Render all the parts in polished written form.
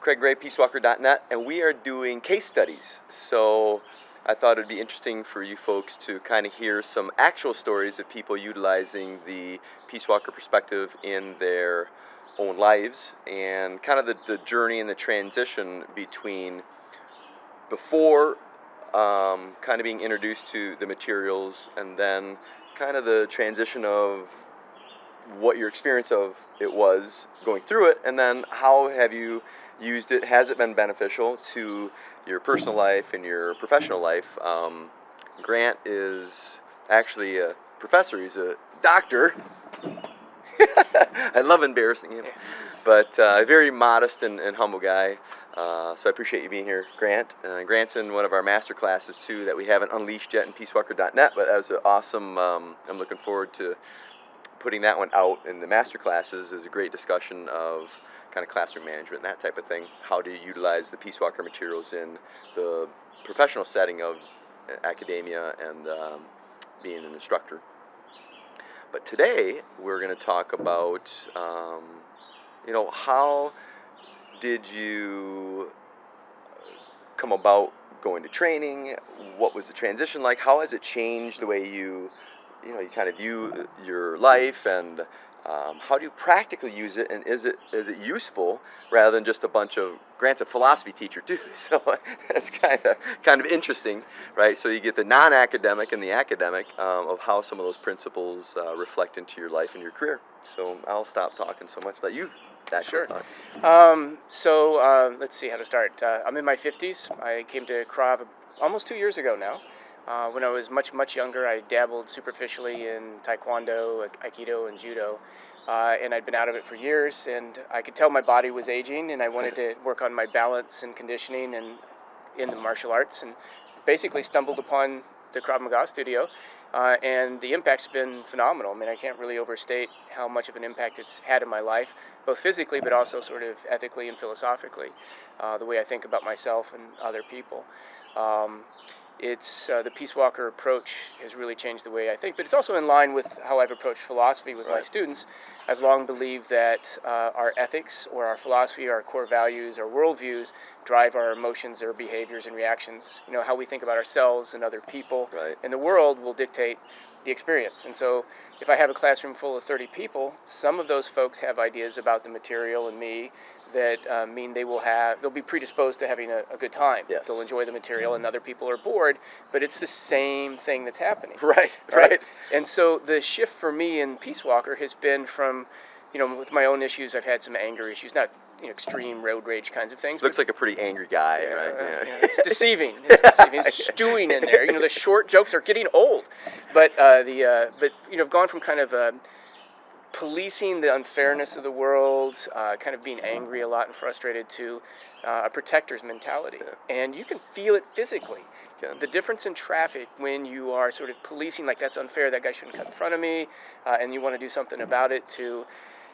Craig Gray, peacewalker.net, and we are doing case studies. So I thought it'd be interesting for you folks to kind of hear some actual stories of people utilizing the Peace Walker perspective in their own lives, and kind of the journey and the transition between before kind of being introduced to the materials, and then kind of the transition of what your experience of it was going through it, and then how have you used it? Has it been beneficial to your personal life and your professional life? Grant is actually a professor. He's a doctor. I love embarrassing him, but a very modest and humble guy. So I appreciate you being here, Grant. Grant's in one of our master classes too that we haven't unleashed yet in peacewalker.net, but that was awesome. I'm looking forward to putting that one out in the master classes. Is a great discussion of kind of classroom management and that type of thing. How do you utilize the Peace Walker materials in the professional setting of academia and being an instructor. But today we're going to talk about, how did you come about going to training? What was the transition like? How has it changed the way you kind of view your life, and how do you practically use it, and is it useful rather than just a bunch of Grant's a philosophy teacher too, so it's kind of interesting, right? So you get the non-academic and the academic of how some of those principles reflect into your life and your career. So I'll stop talking so much. Let you actually talk. Let's see how to start. I'm in my 50s. I came to Krav almost 2 years ago now. When I was much younger, I dabbled superficially in Taekwondo, Aikido, and Judo, and I'd been out of it for years, and I could tell my body was aging, and I wanted to work on my balance and conditioning and in the martial arts, and basically stumbled upon the Krav Maga studio, and the impact's been phenomenal. I mean, I can't really overstate how much of an impact it's had in my life, both physically but also sort of ethically and philosophically, the way I think about myself and other people. It's the Peace Walker approach has really changed the way I think, but it's also in line with how I've approached philosophy with my students. I've long believed that our ethics or our philosophy, our core values, our worldviews drive our emotions, our behaviors and reactions. You know, how we think about ourselves and other people and the world will dictate the experience. And so if I have a classroom full of 30 people, some of those folks have ideas about the material and me that mean they'll be predisposed to having a good time. Yes. They'll enjoy the material, and other people are bored, but it's the same thing that's happening. Right. And so the shift for me in Peace Walker has been from, with my own issues, I've had some anger issues, not extreme road rage kinds of things. Looks like a pretty angry guy, right? Yeah. It's deceiving. It's stewing in there. The short jokes are getting old, but I've gone from kind of policing the unfairness of the world, kind of being angry a lot and frustrated, to a protector's mentality. Yeah. And you can feel it physically. The difference in traffic when you are sort of policing, like, that's unfair, that guy shouldn't cut in front of me, and you want to do something about it, to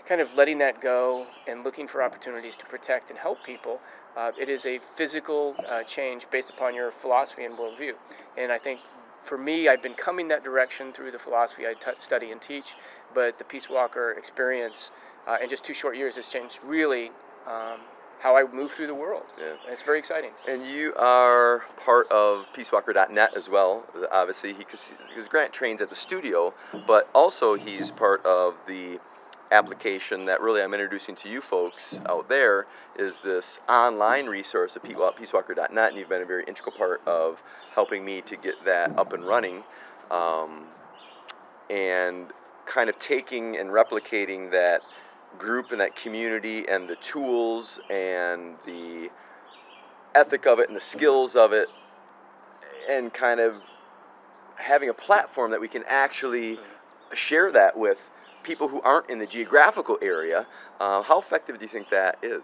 kind of letting that go and looking for opportunities to protect and help people. It is a physical change based upon your philosophy and worldview. And I think for me, I've been coming that direction through the philosophy I study and teach, but the Peace Walker experience in just 2 short years has changed really how I move through the world. Yeah. And it's very exciting. And you are part of peacewalker.net as well, obviously, because Grant trains at the studio, but also he's part of the application that really I'm introducing to you folks out there, is this online resource at peacewalker.net, and you've been a very integral part of helping me to get that up and running, and kind of taking and replicating that group and that community and the tools and the ethic of it and the skills of it, and kind of having a platform that we can actually share that with people who aren't in the geographical area. How effective do you think that is?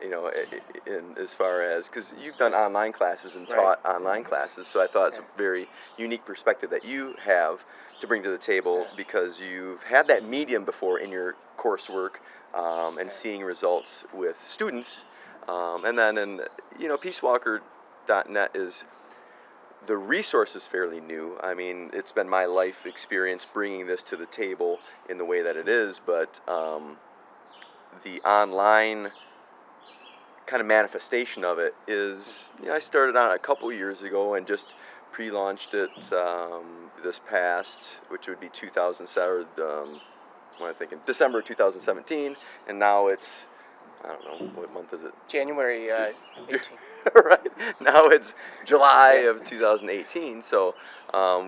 In as far as, because you've done online classes and taught online classes, so I thought it's a very unique perspective that you have to bring to the table, because you've had that medium before in your coursework, and seeing results with students, and then in peacewalker.net is, the resource is fairly new. I mean, it's been my life experience bringing this to the table in the way that it is, but the online kind of manifestation of it is, I started on it a couple years ago and just pre-launched it this past, which would be 2007, what am I thinking, December 2017, and now it's, I don't know, what month is it? January 18. Right, now it's July of 2018, so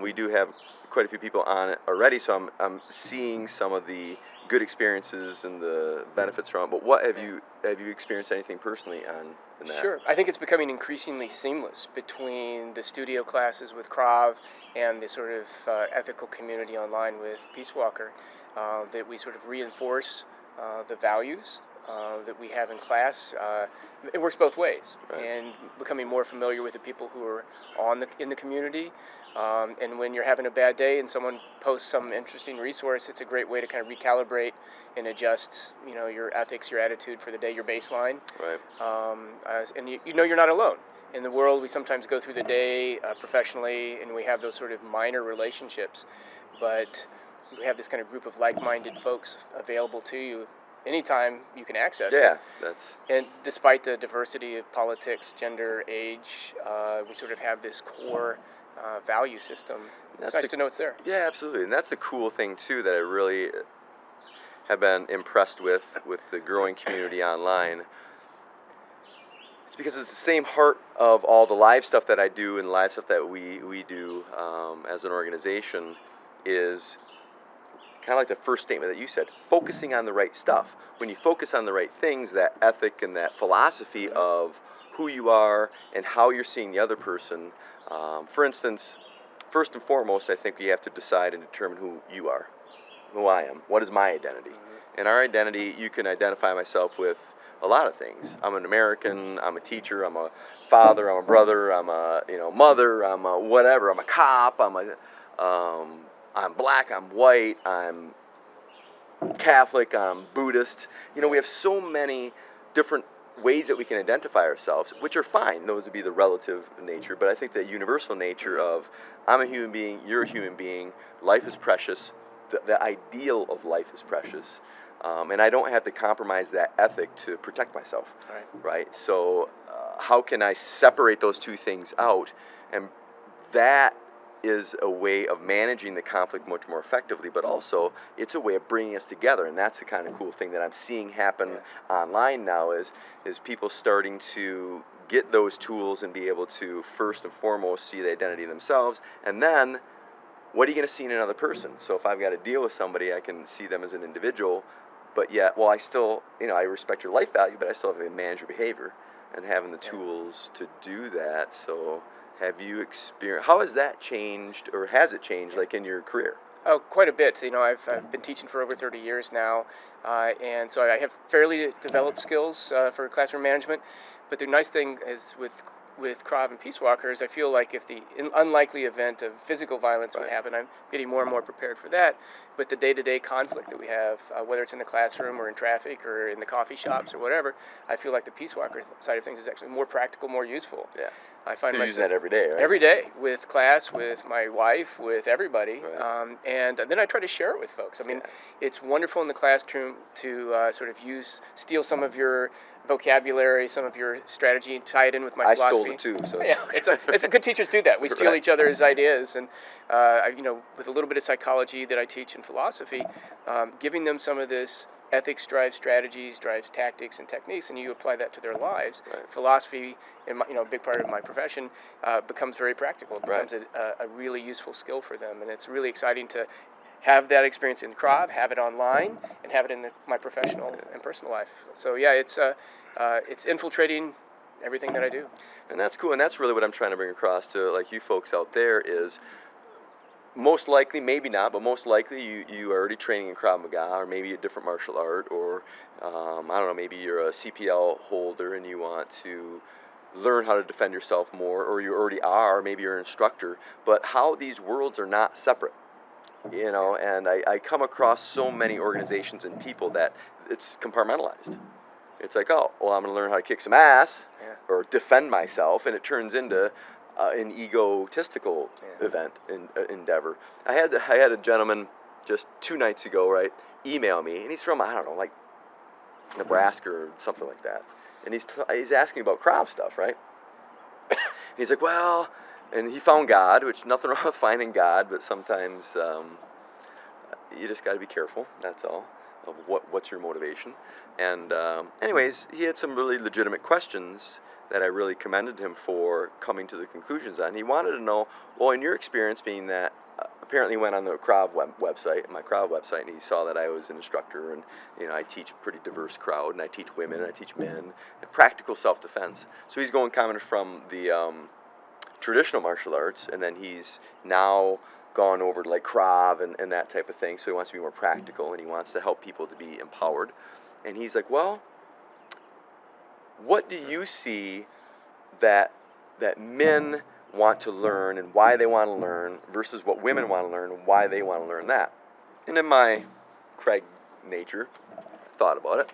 we do have quite a few people on it already, so I'm seeing some of the good experiences and the benefits from it. But what have you experienced anything personally in that? Sure. I think it's becoming increasingly seamless between the studio classes with Krav and the sort of ethical community online with Peace Walker, that we sort of reinforce the values that we have in class. It works both ways, Right. and becoming more familiar with the people who are in the community. And when you're having a bad day and someone posts some interesting resource, it's a great way to kind of recalibrate and adjust, your ethics, your attitude for the day, your baseline. Right. And you're not alone. In the world, we sometimes go through the day professionally, and we have those sort of minor relationships, but we have this kind of group of like-minded folks available to you anytime you can access Yeah, it. that's And despite the diversity of politics, gender, age, we sort of have this core value system. It's nice to know it's there. yeah, absolutely, and that's the cool thing too that I really have been impressed with the growing community online. It's because it's the same heart of all the live stuff that I do and live stuff that we do as an organization is kind of like the first statement that you said, focusing on the right stuff. When you focus on the right things, that ethic and that philosophy of who you are and how you're seeing the other person. For instance, first and foremost, I think we have to decide and determine who you are, who I am. What is my identity? And our identity, you can identify myself with a lot of things. I'm an American, I'm a teacher, I'm a father, I'm a brother, I'm a mother, I'm a whatever, I'm a cop, I'm black, I'm white, I'm Catholic, I'm Buddhist. We have so many different ways that we can identify ourselves, which are fine. Those would be the relative nature. But I think the universal nature of I'm a human being, you're a human being, life is precious, the ideal of life is precious. And I don't have to compromise that ethic to protect myself. Right? So how can I separate those two things out? And that is a way of managing the conflict much more effectively, but also it's a way of bringing us together, and that's the kind of cool thing that I'm seeing happen online now is people starting to get those tools and be able to first and foremost see the identity themselves, and then what are you going to see in another person? So if I've got to deal with somebody, I can see them as an individual, but yet, I still, I respect your life value, but I still have to manage your behavior, and having the tools to do that. So have you experienced, how has that changed, or has it changed, like in your career? Oh, quite a bit. I've been teaching for over 30 years now, and so I have fairly developed skills for classroom management. But the nice thing is with Krav and Peace Walker is I feel like if the unlikely event of physical violence would happen, I'm getting more and more prepared for that. But the day-to-day conflict that we have, whether it's in the classroom or in traffic or in the coffee shops or whatever, I feel like the Peace Walker side of things is actually more practical, more useful. Yeah. I find You're using that every day, right? Every day, with class, with my wife, with everybody. Right. And then I try to share it with folks. I mean, it's wonderful in the classroom to sort of steal some of your vocabulary, some of your strategy, and tie it in with my philosophy. I stole it too, so it's good teachers do that. We steal each other's ideas, and with a little bit of psychology that I teach in philosophy, giving them some of this ethics drives strategies, drives tactics and techniques, and you apply that to their lives. Right. Philosophy, a big part of my profession, becomes very practical. It becomes a really useful skill for them, and it's really exciting to have that experience in Krav, have it online, and have it in my professional and personal life. So yeah, it's infiltrating everything that I do. And that's cool, and that's really what I'm trying to bring across to like you folks out there is most likely, maybe not, but most likely you are already training in Krav Maga or maybe a different martial art, or I don't know, maybe you're a CPL holder and you want to learn how to defend yourself more, or you already are, maybe you're an instructor, but how these worlds are not separate. And I come across so many organizations and people that it's compartmentalized. It's like, oh, well, I'm going to learn how to kick some ass or defend myself, and it turns into an egotistical endeavor. I had a gentleman just 2 nights ago, right, email me, and he's from, I don't know, like Nebraska or something like that. And he's asking about Krav stuff, right? And he's like, well, and he found God, which nothing wrong with finding God, but sometimes you just got to be careful. That's all. Of what's your motivation? And anyways, he had some really legitimate questions that I really commended him for coming to the conclusions on. He wanted to know, well, in your experience, being that apparently went on the Krav website, my Krav website, and he saw that I was an instructor, and I teach a pretty diverse crowd, and I teach women, and I teach men, and practical self-defense. So he's coming from the traditional martial arts, and then he's now gone over to like Krav and that type of thing. So he wants to be more practical, and he wants to help people to be empowered. And he's like, well, what do you see that men want to learn and why they want to learn versus what women want to learn and why they want to learn that? And in my Craig nature, I thought about it.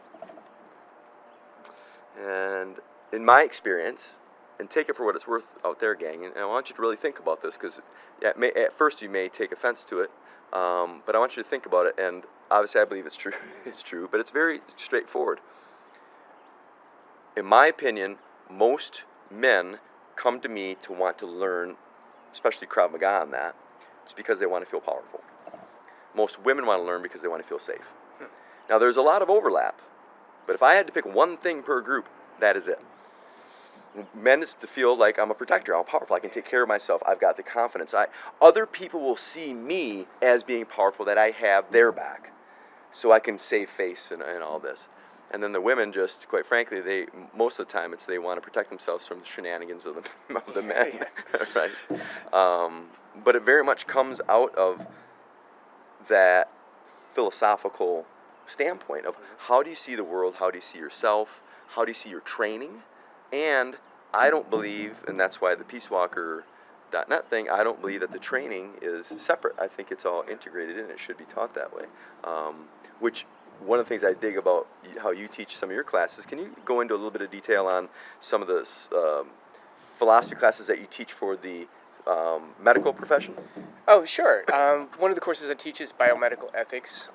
And in my experience, and take it for what it's worth out there, gang, and I want you to really think about this, because at first you may take offense to it, but I want you to think about it, and obviously I believe it's true, it's true, but it's very straightforward. In my opinion, most men come to me to want to learn, especially Krav Maga on that, it's because they want to feel powerful. Most women want to learn because they want to feel safe. Now there's a lot of overlap, but if I had to pick one thing per group, that is it. Men is to feel like I'm a protector, I'm powerful, I can take care of myself, I've got the confidence. Other people will see me as being powerful, that I have their back, so I can save face and all this. And then the women, just quite frankly, most of the time they want to protect themselves from the shenanigans of the men, right? But it very much comes out of that philosophical standpoint of how do you see the world, how do you see yourself, how do you see your training. And I don't believe, and that's why the PeaceWalker.net thing, I don't believe that the training is separate. I think it's all integrated in. It should be taught that way. Which, one of the things I dig about how you teach some of your classes, can you go into a little bit of detail on some of the philosophy classes that you teach for the medical profession? Oh, sure. One of the courses I teach is biomedical ethics,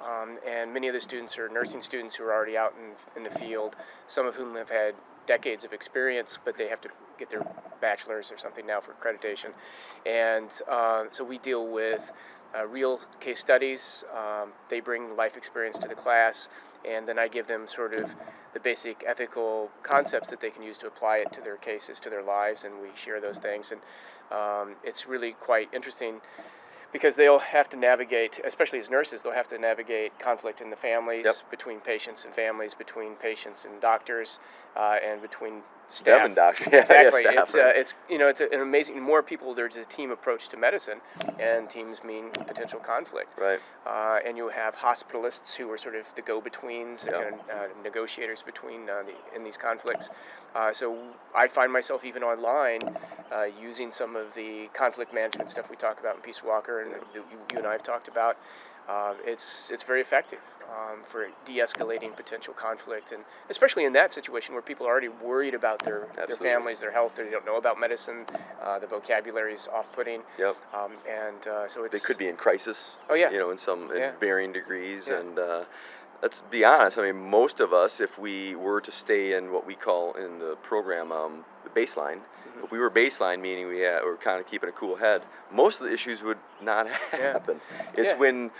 and many of the students are nursing students who are already out in the field, some of whom have had decades of experience, but they have to get their bachelor's or something now for accreditation. And so we deal with real case studies. They bring life experience to the class, and then I give them sort of the basic ethical concepts that they can use to apply it to their cases, to their lives, and we share those things. And it's really quite interesting, because they'll have to navigate, especially as nurses, they'll have to navigate conflict in the families, Yep. between patients and families, between patients and doctors, and between staff. Them and doctor. Exactly. Yeah, staff, It's right. it's an amazing. More people. There's a team approach to medicine, and teams mean potential conflict. Right. And you have hospitalists who are sort of the go-betweens, Yeah. kind of negotiators between in these conflicts. So I find myself even online using some of the conflict management stuff we talk about in Peace Walker, and that you and I have talked about. It's very effective for de-escalating potential conflict, and especially in that situation where people are already worried about their Absolutely. families, their health, they don't know about medicine, the vocabulary is off-putting. Yep. So it's... They could be in crisis. Oh, yeah. In varying degrees, Yeah. and let's be honest. I mean, most of us, if we were to stay in what we call in the program the baseline, if we were baseline, meaning we're kind of keeping a cool head, most of the issues would not happen. It's Yeah. when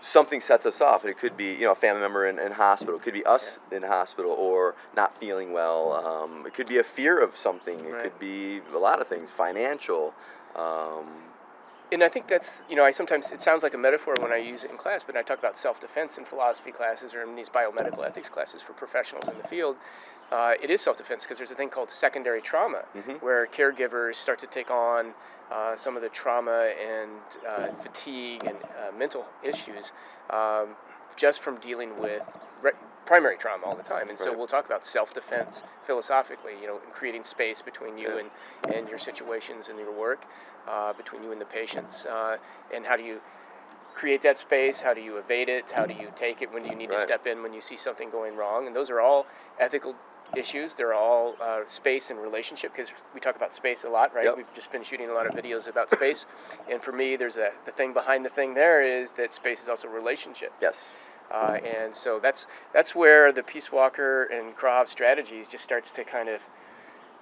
something sets us off, and it could be a family member in hospital, it could be us in hospital or not feeling well. It could be a fear of something. It Right. could be a lot of things, financial. And I think that's, I sometimes, it sounds like a metaphor when I use it in class, but I talk about self-defense in philosophy classes or in these biomedical ethics classes for professionals in the field. It is self-defense because there's a thing called secondary trauma, where caregivers start to take on some of the trauma and fatigue and mental issues just from dealing with primary trauma all the time. And so Right. we'll talk about self-defense philosophically, and creating space between you and your situations and your work, between you and the patients, and how do you create that space, how do you evade it, how do you take it when you need to Right. step in when you see something going wrong. And those are all ethical issues. They're all space and relationship, because we talk about space a lot, right? Yep. We've just been shooting a lot of videos about space, and for me, there's the thing behind the thing there is that space is also relationship. Yes. And so that's where the Peace Walker and Krav strategies just starts to kind of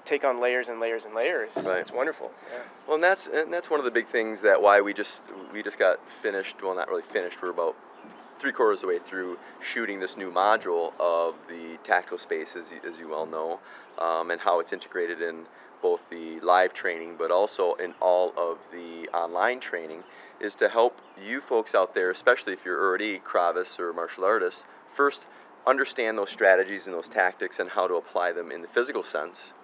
take on layers and layers and layers. Right. It's wonderful. Yeah. Well, and that's one of the big things that why we just got finished. Well, not really finished. We're about 3/4 of the way through shooting this new module of the tactical space, as you well know, and how it's integrated in both the live training, but also in all of the online training, is to help you folks out there, especially if you're already Kravis or martial artists, first understand those strategies and those tactics and how to apply them in the physical sense.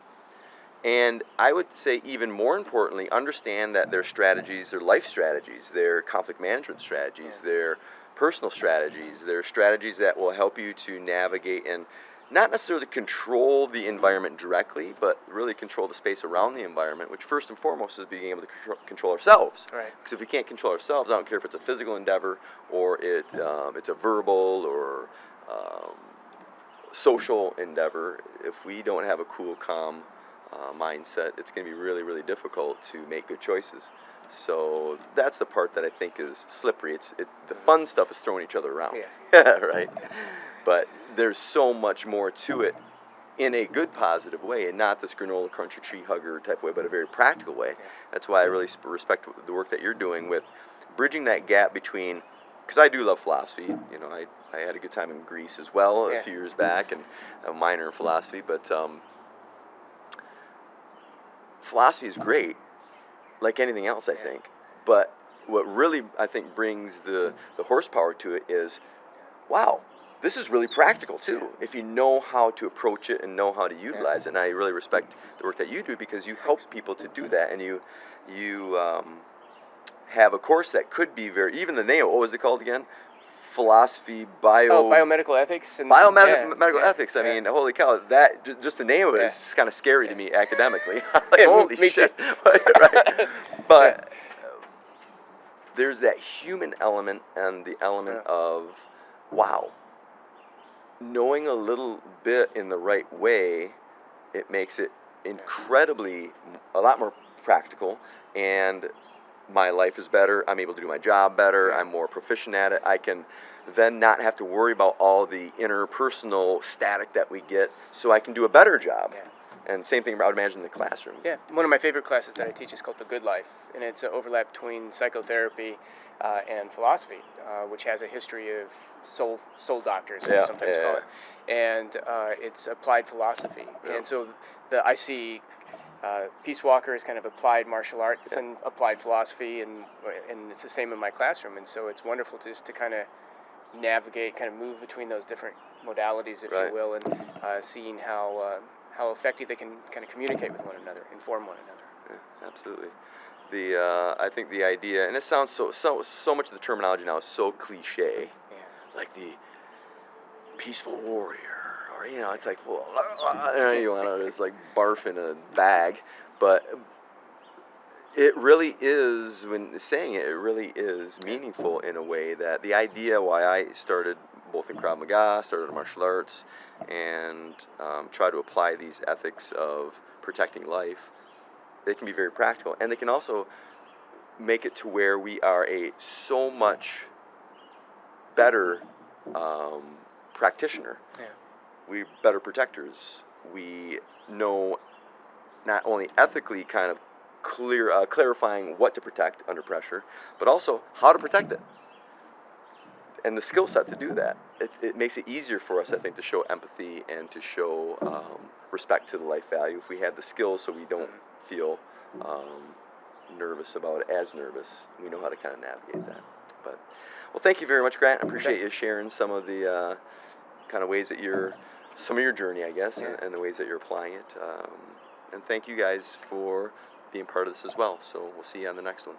And I would say, even more importantly, understand that their strategies, their life strategies, their conflict management strategies, their personal strategies, their strategies that will help you to navigate and not necessarily control the environment directly, but really control the space around the environment, which first and foremost is being able to control ourselves. Right. Because if we can't control ourselves, I don't care if it's a physical endeavor or it's a verbal or social endeavor, if we don't have a cool, calm mindset, it's going to be really, really difficult to make good choices. So that's the part that I think is slippery. The fun stuff is throwing each other around, right? But there's so much more to it in a good, positive way, and not this granola crunchy tree hugger type way, but a very practical way. That's why I really respect the work that you're doing with bridging that gap between. Because I do love philosophy. You know, I had a good time in Greece as well a few years back, and a minor in philosophy, but. Philosophy is great, like anything else, I think. But what really, I think, brings the horsepower to it is, wow, this is really practical, too, if you know how to approach it and know how to utilize it. And I really respect the work that you do, because you help people to do that, and you have a course that could be even the name, what was it called again? Philosophy, biomedical ethics. And biomedical ethics. I mean, holy cow! That just the name of it is just kind of scary to me academically. Like, holy shit! Right? But there's that human element and the element of, wow, knowing a little bit in the right way, it makes it incredibly a lot more practical, and my life is better. I'm able to do my job better. I'm more proficient at it. I can then not have to worry about all the interpersonal static that we get, so I can do a better job. And same thing I would imagine in the classroom. Yeah, one of my favorite classes that I teach is called The Good Life, and it's an overlap between psychotherapy and philosophy, which has a history of soul doctors, as we sometimes call it, and it's applied philosophy. And so I see Peace Walker is kind of applied martial arts and applied philosophy, and it's the same in my classroom. And so it's wonderful just to kind of navigate, kind of move between those different modalities, if you will, and seeing how effective they can kind of communicate with one another, inform one another. Yeah, absolutely. I think the idea, and it sounds so much of the terminology now is so cliche, like the peaceful warrior. You know, it's like, well, you want to just like barf in a bag, but it really is, when saying it, it really is meaningful in a way that the idea why I started both in Krav Maga, started in martial arts, and try to apply these ethics of protecting life, they can be very practical, and they can also make it to where we are a so much better practitioner. We're better protectors. We know not only ethically kind of clarifying what to protect under pressure, but also how to protect it. And the skill set to do that. It makes it easier for us, I think, to show empathy and to show respect to the life value if we have the skills, so we don't feel nervous about it, as nervous. We know how to kind of navigate that. But, well, thank you very much, Grant. I appreciate you sharing some of the kind of ways that some of your journey, I guess, and the ways that you're applying it. And thank you guys for being part of this as well. So we'll see you on the next one.